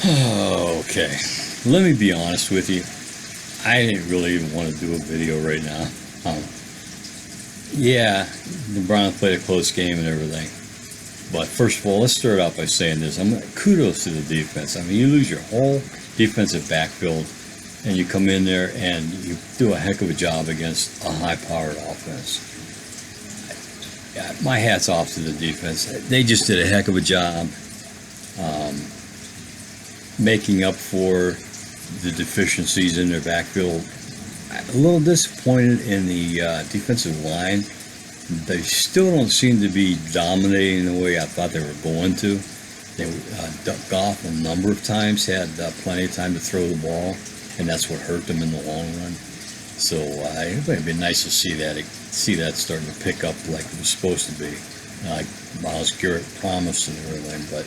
Okay, let me be honest with you. I didn't really even want to do a video right now. Yeah, the Browns played a close game and everything. But first of all, let's start out by saying this. Kudos to the defense. I mean, you lose your whole defensive backfield, and you come in there and you do a heck of a job against a high-powered offense. Yeah, my hat's off to the defense. They just did a heck of a job making up for the deficiencies in their backfield. A little disappointed in the defensive line. They still don't seem to be dominating the way I thought they were going to. They Goff a number of times had plenty of time to throw the ball, and that's what hurt them in the long run. So it would have been nice to see that starting to pick up like it was supposed to be, like Myles Garrett promised and everything. But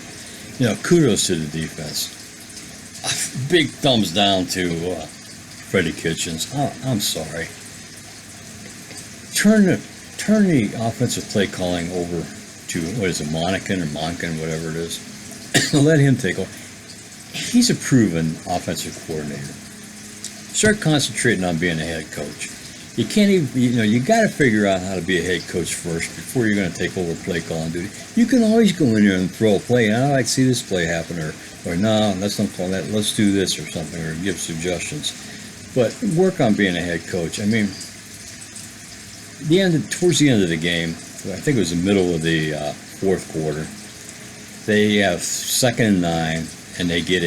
kudos to the defense. Big thumbs down to Freddie Kitchens. I'm sorry. Turn the offensive play calling over to, what is it, Monken, whatever it is. Let him take over. He's a proven offensive coordinator. Start concentrating on being a head coach. You can't even, you got to figure out how to be a head coach first before you're going to take over play calling duty. You can always go in there and throw a play, and I like to see this play happen, or no, let's not call that, let's do this or something, or give suggestions. But work on being a head coach. I mean, towards the end of the game, I think it was the middle of the fourth quarter, they have 2nd and 9, and they get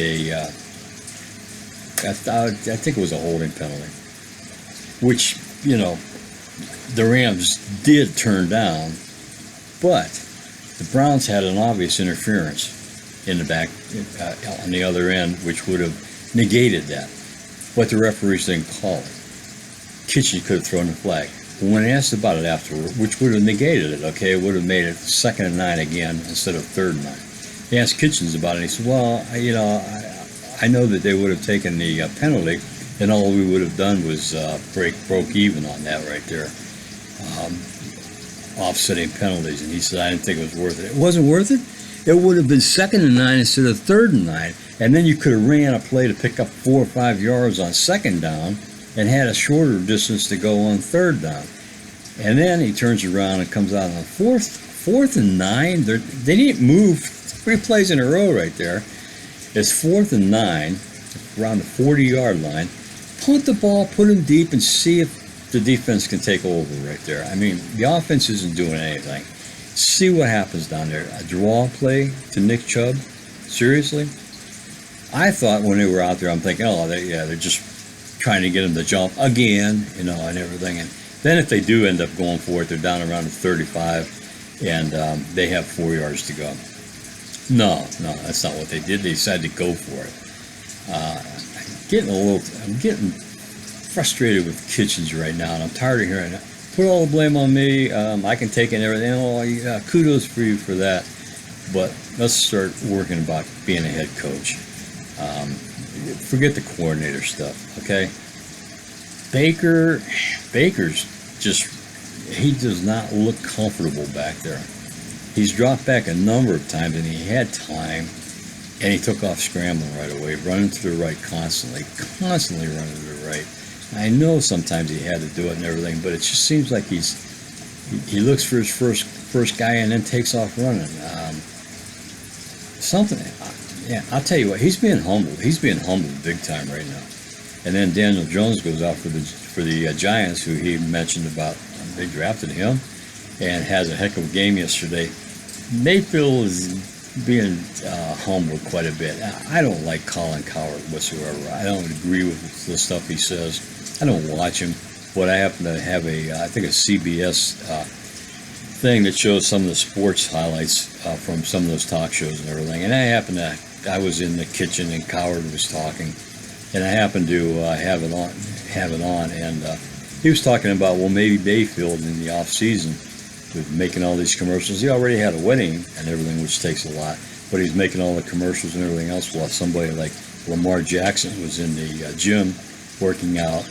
I think it was a holding penalty, which, the Rams did turn down, but the Browns had an obvious interference in the back, on the other end, which would have negated that. But the referees didn't call it. Kitchen could have thrown the flag. When asked about it afterward, which would have negated it, okay, it would have made it 2nd and 9 again instead of 3rd and 9. He asked Kitchens about it, and he said, well, I know that they would have taken the penalty, and all we would have done was broke even on that right there, offsetting penalties. And he said, I didn't think it was worth it. It wasn't worth it? It would have been 2nd and 9 instead of 3rd and 9, and then you could have ran a play to pick up 4 or 5 yards on 2nd down and had a shorter distance to go on 3rd down. And then he turns around and comes out on 4th and 9. They didn't move 3 plays in a row right there. It's 4th and 9, around the 40-yard line. Punt the ball, put him deep, and see if the defense can take over right there. I mean, the offense isn't doing anything. See what happens down there. A draw play to Nick Chubb? Seriously? I thought when they were out there, I'm thinking, they're just trying to get him to jump again, and everything. And then if they do end up going for it, they're down around the 35, and they have 4 yards to go. No, that's not what they did. They decided to go for it. I'm getting frustrated with Kitchens right now, and I'm tired of hearing it. Put all the blame on me. I can take it and everything. Kudos for you for that. But let's start working about being a head coach. Forget the coordinator stuff, okay? Baker's he does not look comfortable back there. He's dropped back a number of times, and he had time, and he took off scrambling right away, running to the right constantly running to the right. I know sometimes he had to do it and everything, but it just seems like he looks for his first guy and then takes off running. I'll tell you what, he's being humbled. He's being humbled big time right now. And then Daniel Jones goes out for the Giants, who he mentioned about. They drafted him and has a heck of a game yesterday. Mayfield is being humbled quite a bit. I don't like Colin Cowherd whatsoever. I don't agree with the stuff he says. I don't watch him, but I happen to have I think a CBS thing that shows some of the sports highlights from some of those talk shows and everything. And I was in the kitchen and Cowherd was talking, and I happened to have it on, and he was talking about, well, maybe Mayfield in the off season with making all these commercials. He already had a wedding and everything, which takes a lot, but he's making all the commercials and everything else while somebody like Lamar Jackson was in the gym working out,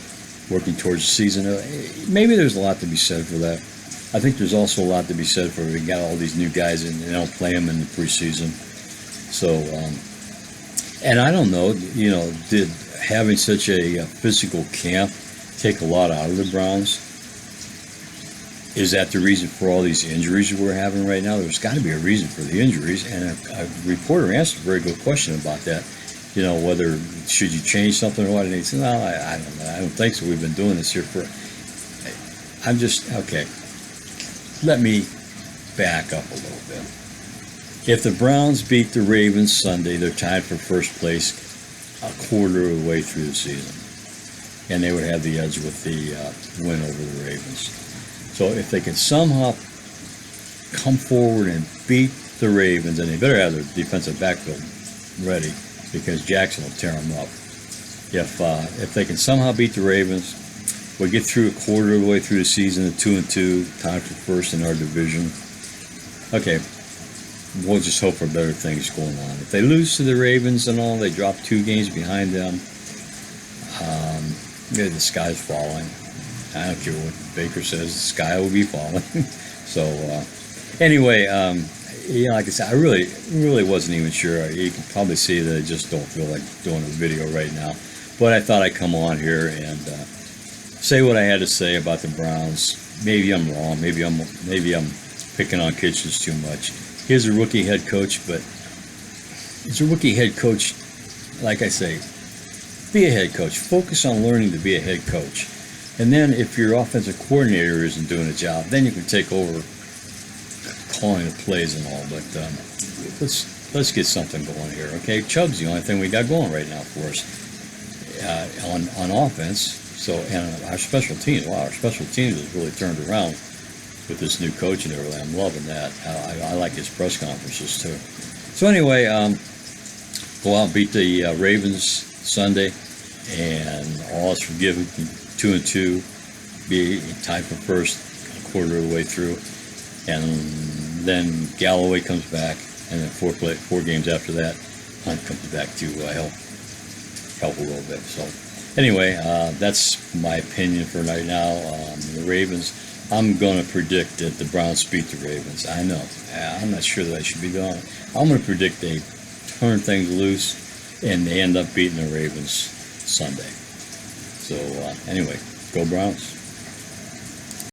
working towards the season. Maybe there's a lot to be said for that. I think there's also a lot to be said for we got all these new guys and they don't play them in the preseason. So And I don't know, did having such a physical camp take a lot out of the Browns? Is that the reason for all these injuries we're having right now? There's got to be a reason for the injuries, and a reporter asked a very good question about that. Whether should you change something or what? And he said, "No, I don't know. I don't think so. We've been doing this here for." I'm just okay. Let me back up a little bit. If the Browns beat the Ravens Sunday, they're tied for first place a quarter of the way through the season, and they would have the edge with the win over the Ravens. So if they can somehow come forward and beat the Ravens, and they better have their defensive backfield ready because Jackson will tear them up. If they can somehow beat the Ravens, we get through a quarter of the way through the season at 2-2, tied for first in our division. Okay, we'll just hope for better things going on. If they lose to the Ravens and all, they drop 2 games behind them. The sky's falling. I don't care what Baker says, the sky will be falling. So, anyway, like I said, I really wasn't even sure. You can probably see that I just don't feel like doing a video right now. But I thought I'd come on here and say what I had to say about the Browns. Maybe I'm wrong. Maybe I'm picking on Kitchens too much. He's a rookie head coach, but he's a rookie head coach. Like I say, be a head coach. Focus on learning to be a head coach. And then if your offensive coordinator isn't doing a job, then you can take over calling the plays and all. But let's get something going here, okay? Chubb's the only thing we got going right now for us on offense. So, and our special teams. Wow, our special teams has really turned around with this new coach and everything. I'm loving that. I like his press conferences too. So anyway, go out and beat the Ravens Sunday, and all is forgiven. 2-2, be tied for first a quarter of the way through, and then Galloway comes back, and then 4 games after that, Hunt comes back to help a little bit. So anyway, that's my opinion for right now. The Ravens, I'm going to predict that the Browns beat the Ravens. I know, I'm not sure that I should be going. I'm going to predict they turn things loose and they end up beating the Ravens Sunday. So anyway, go Browns.